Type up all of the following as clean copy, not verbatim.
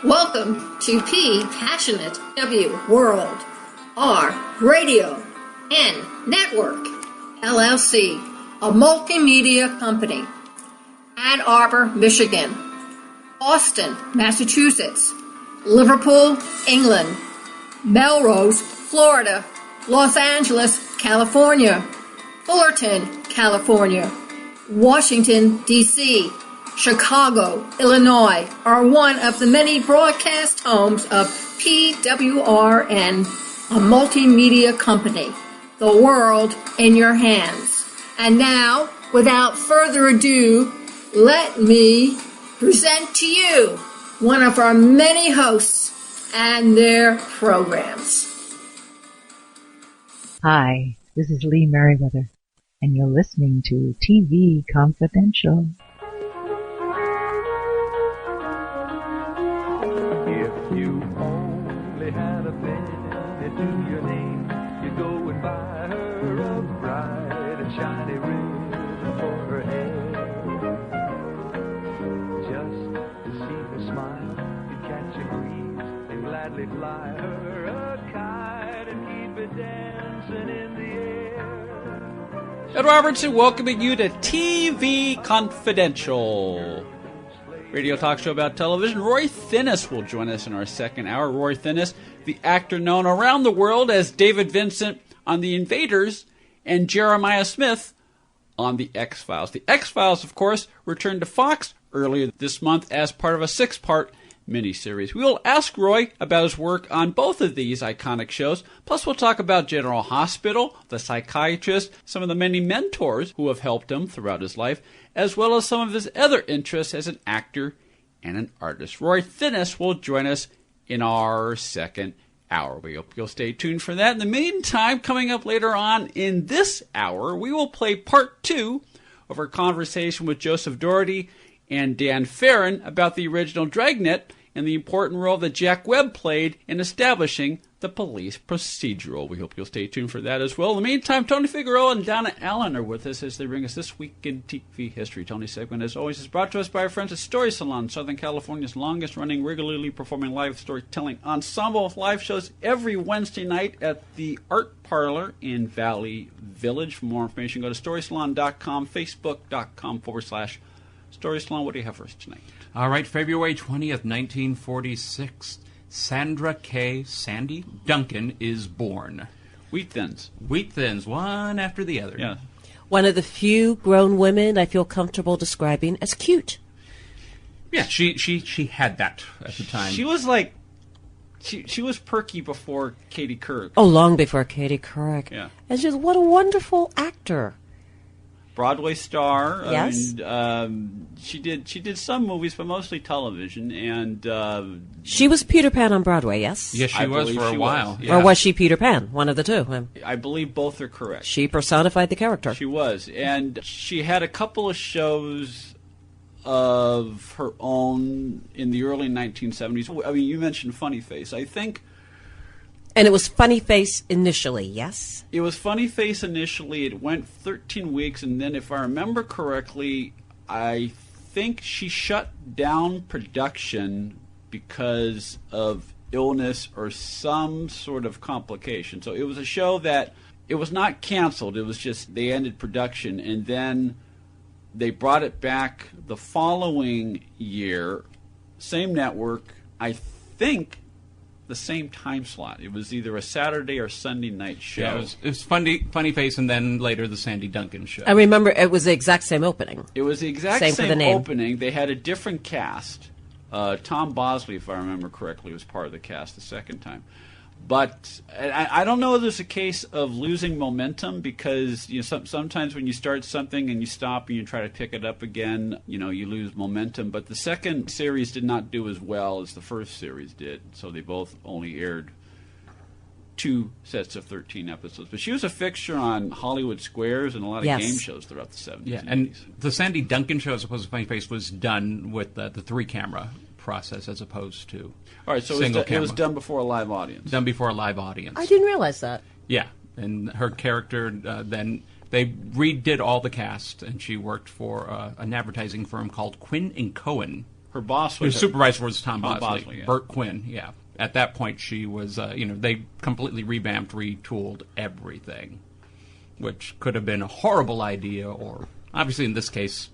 Welcome to P Passionate W World, R Radio N Network, LLC, a multimedia company. Ann Arbor, Michigan, Boston, Massachusetts, Liverpool, England, Melrose, Florida, Los Angeles, California, Fullerton, California, Washington, D.C., Chicago, Illinois are one of the many broadcast homes of PWRN, a multimedia company. The world in your hands. And now, without further ado, let me present to you one of our many hosts and their programs. Hi, this is Lee Merriweather, and you're listening to TV Confidential. If you only had a penny to your name, you'd go and buy her a bright and shiny ribbon for her hair. Just to see her smile, you'd catch a breeze and gladly fly her a kite and keep it dancing in the air. Ed Robertson welcoming you to TV Confidential, radio talk show about television. Roy Thinnes will join us in our second hour. Roy Thinnes, the actor known around the world as David Vincent on The Invaders and Jeremiah Smith on The X-Files. The X-Files, of course, returned to Fox earlier this month as part of a 6-part miniseries. We will ask Roy about his work on both of these iconic shows. Plus, we'll talk about General Hospital, the psychiatrist, some of the many mentors who have helped him throughout his life, as well as some of his other interests as an actor and an artist. Roy Thinnes will join us in our second hour. We hope you'll stay tuned for that. In the meantime, coming up later on in this hour, we will play part 2 of our conversation with Joseph Doherty and Dan Farron about the original Dragnet and the important role that Jack Webb played in establishing the police procedural. We hope you'll stay tuned for that as well. In the meantime, Tony Figueroa and Donna Allen are with us as they bring us This Week in TV History. Tony's segment, as always, is brought to us by our friends at Story Salon, Southern California's longest-running, regularly performing live storytelling ensemble with live shows every Wednesday night at the Art Parlor in Valley Village. For more information, go to storysalon.com, facebook.com/Story Salon. What do you have for us tonight? All right, February 20th, 1946, Sandra K. Sandy Duncan is born. Wheat Thins. Wheat Thins, one after the other. Yeah. One of the few grown women I feel comfortable describing as cute. Yeah, she had that at the time. She was like, she was perky before Katie Couric. Oh, long before Katie Couric. Yeah. And just what a wonderful actor. Broadway star. Yes. She did some movies, but mostly television. And she was Peter Pan on Broadway, yes? Yes, she was for a while. Yeah. Or was she Peter Pan? One of the two. I believe both are correct. She personified the character. She was. And she had a couple of shows of her own in the early 1970s. I mean, you mentioned Funny Face. I think... And it was Funny Face initially, yes? It was Funny Face initially. It went 13 weeks, and then, if I remember correctly, I think she shut down production because of illness or some sort of complication. So it was a show that, it was not canceled. It was just they ended production, and then they brought it back the following year, same network, I think the same time slot. It was either a Saturday or Sunday night show. Yeah, it was Funny Face, and then later the Sandy Duncan show. I remember it was the exact same opening. It was the exact same opening. They had a different cast. Tom Bosley, if I remember correctly, was part of the cast the second time. But I don't know if there's a case of losing momentum, because sometimes when you start something and you stop and you try to pick it up again, you lose momentum. But the second series did not do as well as the first series did, so they both only aired 2 sets of 13 episodes. But she was a fixture on Hollywood Squares and a lot of game shows throughout the 70s. Yeah, and 80s. The Sandy Duncan show, as opposed to Funny Face, was done with the 3-camera process as opposed to all right, so it was done before a live audience. Done before a live audience. I didn't realize that. Yeah, and her character, then they redid all the cast, and she worked for an advertising firm called Quinn & Cohen. Her boss Her was supervisor was Tom Bosley. Bosley, yeah. Burt Quinn, yeah. At that point, she was, they completely revamped, retooled everything, which could have been a horrible idea, or obviously in this case,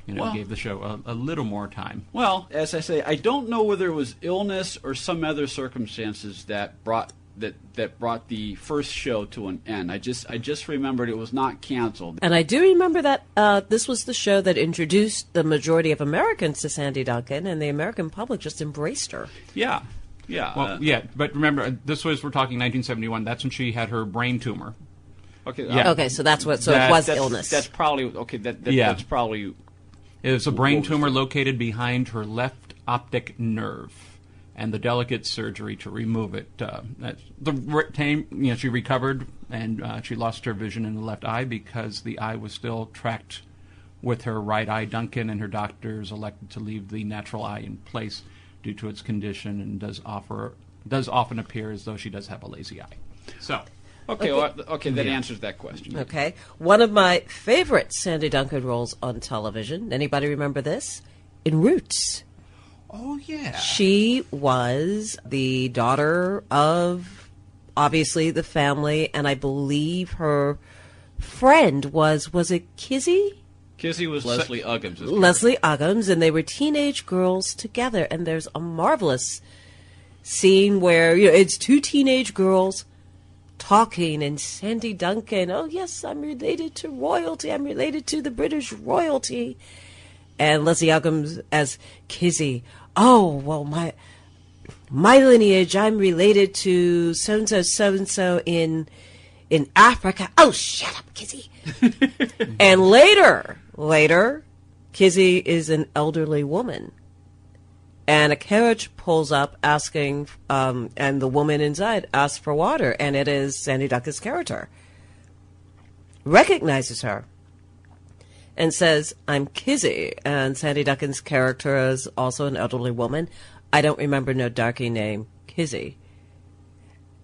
gave the show a little more time. Well, as I say, I don't know whether it was illness or some other circumstances that brought the first show to an end. I just remembered it was not canceled. And I do remember that this was the show that introduced the majority of Americans to Sandy Duncan, and the American public just embraced her. Yeah. Yeah. Well, but remember, we're talking 1971. That's when she had her brain tumor. Okay. Yeah. Okay, so that's what. So it was illness. That's probably okay. Yeah. That's probably. It was a brain tumor located behind her left optic nerve, and the delicate surgery to remove it. She recovered, and she lost her vision in the left eye because the eye was still tracked with her right eye. Duncan and her doctors elected to leave the natural eye in place due to its condition, and does often appear as though she does have a lazy eye. So. Okay, that answers that question. Okay. One of my favorite Sandy Duncan roles on television, anybody remember this? In Roots. Oh, yeah. She was the daughter of, obviously, the family, and I believe her friend was it Kizzy? Kizzy was Leslie Uggams. Leslie Uggams, and they were teenage girls together, and there's a marvelous scene where, it's two teenage girls talking, and Sandy Duncan, oh yes, I'm related to royalty, I'm related to the British royalty, and Leslie Uggams as Kizzy, oh well, my lineage, I'm related to so-and-so in Africa. Oh, shut up, Kizzy. And later Kizzy is an elderly woman, and a carriage pulls up asking, and the woman inside asks for water, and it is Sandy Duncan's character. Recognizes her and says, I'm Kizzy. And Sandy Duncan's character is also an elderly woman. I don't remember no darky name, Kizzy.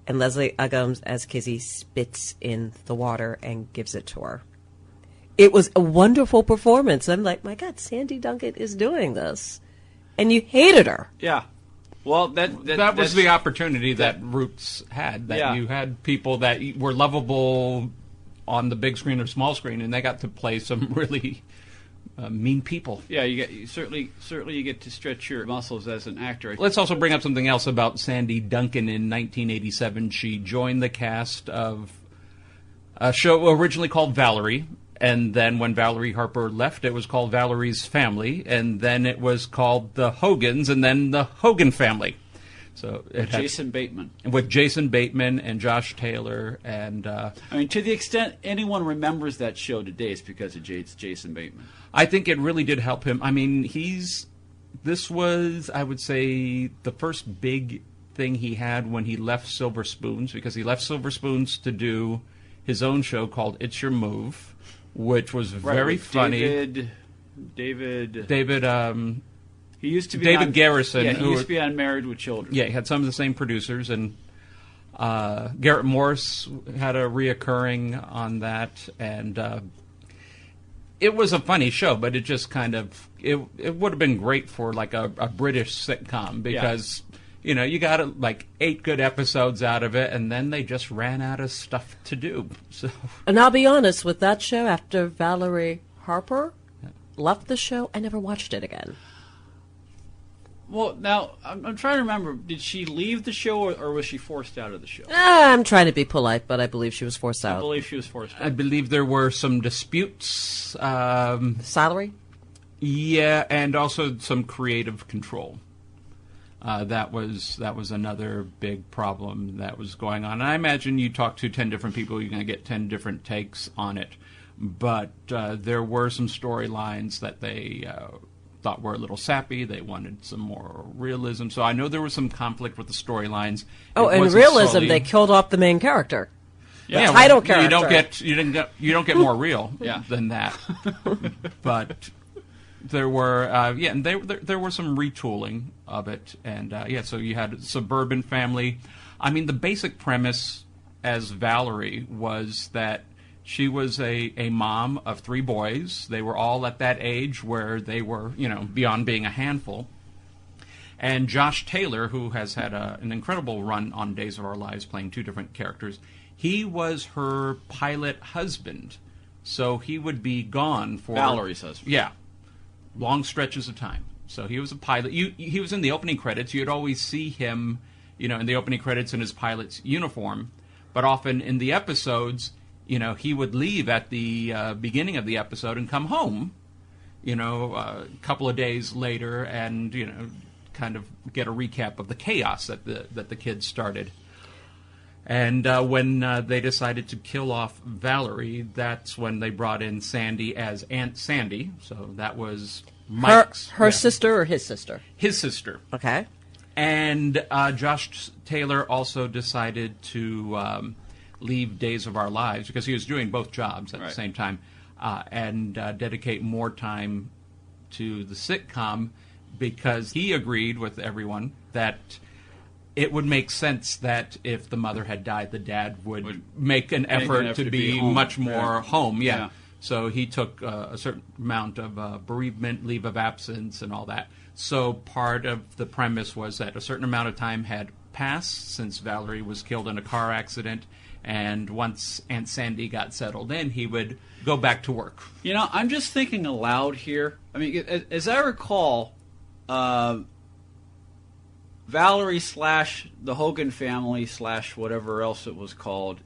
And Leslie Uggams as Kizzy spits in the water and gives it to her. It was a wonderful performance. I'm like, my God, Sandy Duncan is doing this. And you hated her. Yeah. Well, that was the opportunity that Roots had. That you had people that were lovable on the big screen or small screen, and they got to play some really mean people. Yeah, you certainly you get to stretch your muscles as an actor. Let's also bring up something else about Sandy Duncan. In 1987, she joined the cast of a show originally called Valerie. And then when Valerie Harper left, it was called Valerie's Family, and then it was called The Hogans, and then The Hogan Family. So Jason Bateman. With Jason Bateman and Josh Taylor, and to the extent anyone remembers that show today, it's because of Jason Bateman. I think it really did help him. I mean, this was, I would say, the first big thing he had when he left Silver Spoons, because he left Silver Spoons to do his own show called It's Your Move, which was very funny. David. He used to be David Garrison. Yeah, he used to be on Married with Children. Yeah, he had some of the same producers, and Garrett Morris had a reoccurring on that, and it was a funny show, but it just kind of it would have been great for like a British sitcom, because you got like 8 good episodes out of it, and then they just ran out of stuff to do. So, and I'll be honest, with that show, after Valerie Harper left the show, I never watched it again. Well, now, I'm trying to remember, did she leave the show, or was she forced out of the show? I'm trying to be polite, but I believe she was forced out. I believe she was forced out. I believe there were some disputes. Salary? Yeah, and also some creative control. That was another big problem that was going on. And I imagine you talk to 10 different people, you're going to get 10 different takes on it. But there were some storylines that they thought were a little sappy. They wanted some more realism. So I know there was some conflict with the storylines. Oh, and realism, they killed off the main character. Yeah, title character. You don't get more real than that. But there were and there were some retooling of it, and so you had a suburban family. I mean, the basic premise as Valerie was that she was a mom of 3 boys. They were all at that age where they were, beyond being a handful. And Josh Taylor, who has had an incredible run on Days of Our Lives playing two different characters, he was her pilot husband. So he would be gone for... Valerie's husband. Yeah. Long stretches of time. So he was a pilot. He was in the opening credits. You'd always see him, in the opening credits in his pilot's uniform. But often in the episodes, he would leave at the beginning of the episode and come home, a couple of days later and, kind of get a recap of the chaos that the kids started. And when they decided to kill off Valerie, that's when they brought in Sandy as Aunt Sandy. So that was Mike's... Her sister or his sister? His sister. Okay. And Josh Taylor also decided to leave Days of Our Lives, because he was doing both jobs at the same time, and dedicate more time to the sitcom, because he agreed with everyone that it would make sense that if the mother had died, the dad would make an effort to be much more home. Yeah. So he took a certain amount of bereavement, leave of absence, and all that. So part of the premise was that a certain amount of time had passed since Valerie was killed in a car accident, and once Aunt Sandy got settled in, he would go back to work. I'm just thinking aloud here. I mean, as I recall, Valerie / the Hogan family / whatever else it was called,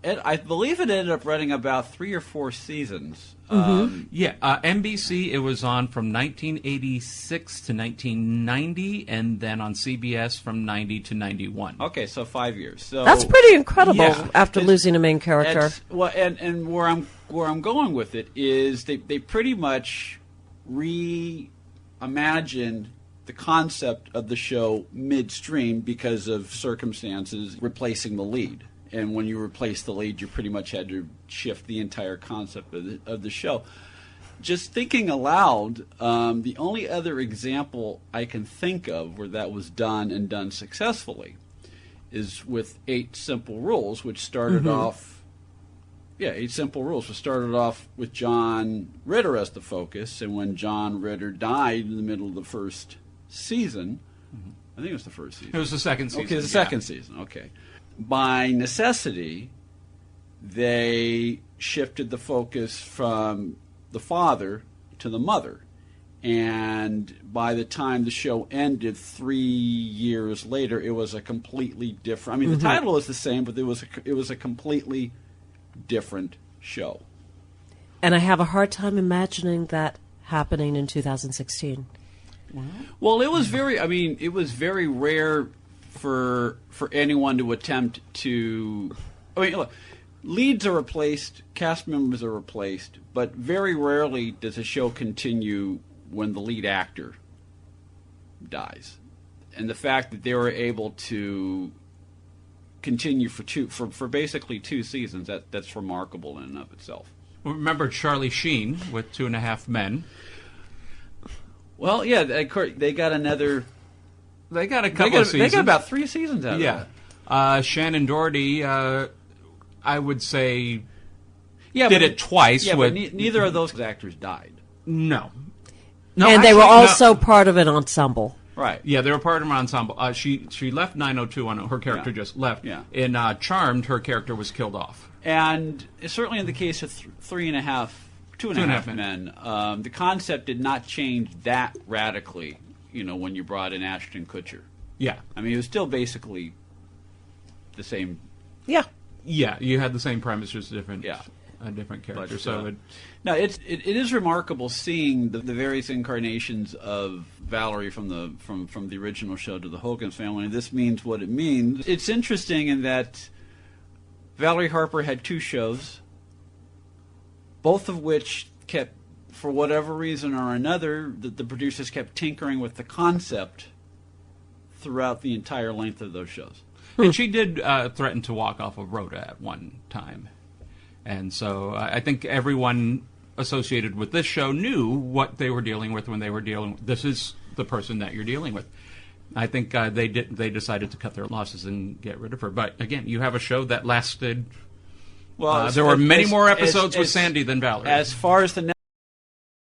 I believe it ended up running about 3 or 4 seasons. NBC, it was on from 1986 to 1990, and then on CBS from 90 to 91. Okay, so 5 years. So that's pretty incredible after losing a main character. Well, and where I'm going with it is they pretty much reimagined the concept of the show midstream because of circumstances replacing the lead. And when you replace the lead, you pretty much had to shift the entire concept of the show. Just thinking aloud, the only other example I can think of where that was done and done successfully is with 8 Simple Rules, which started off... Yeah, 8 Simple Rules, which started off with John Ritter as the focus, and when John Ritter died in the middle of the first season, I think it was the first season. It was the second season. Okay, the second season, okay. By necessity, they shifted the focus from the father to the mother. And by the time the show ended 3 years later, it was a completely different... I mean, the title is the same, but it was a completely different show. And I have a hard time imagining that happening in 2016. Well, it was very rare for anyone to attempt to... I mean, look, leads are replaced, cast members are replaced, but very rarely does a show continue when the lead actor dies. And the fact that they were able to continue for basically 2 seasons, that's remarkable in and of itself. Remember Charlie Sheen with 2.5 Men? Well, yeah, they got another... They got a couple of seasons. They got about 3 seasons out of that. Shannon Doherty, I would say, did it twice. Yeah, but neither of those actors died. No, and actually, they were also part of an ensemble. Right. Yeah, they were part of an ensemble. She left 90210. Her character just left. Yeah. In Charmed, her character was killed off. And certainly in the case of 2.5 Men, the concept did not change that radically. When you brought in Ashton Kutcher. Yeah. I mean, it was still basically the same. Yeah. Yeah, you had the same premise, just different character. It is remarkable seeing the various incarnations of Valerie from the original show to the Hogan family. And this means what it means. It's interesting in that Valerie Harper had 2 shows, both of which kept... For whatever reason or another, the producers kept tinkering with the concept throughout the entire length of those shows. And she did threaten to walk off of Rhoda at one time. And so I think everyone associated with this show knew what they were dealing with when they were dealing with... This is the person that you're dealing with. I think they decided to cut their losses and get rid of her. But again, you have a show that lasted... Well, there were many more episodes with Sandy than Valerie. As far as the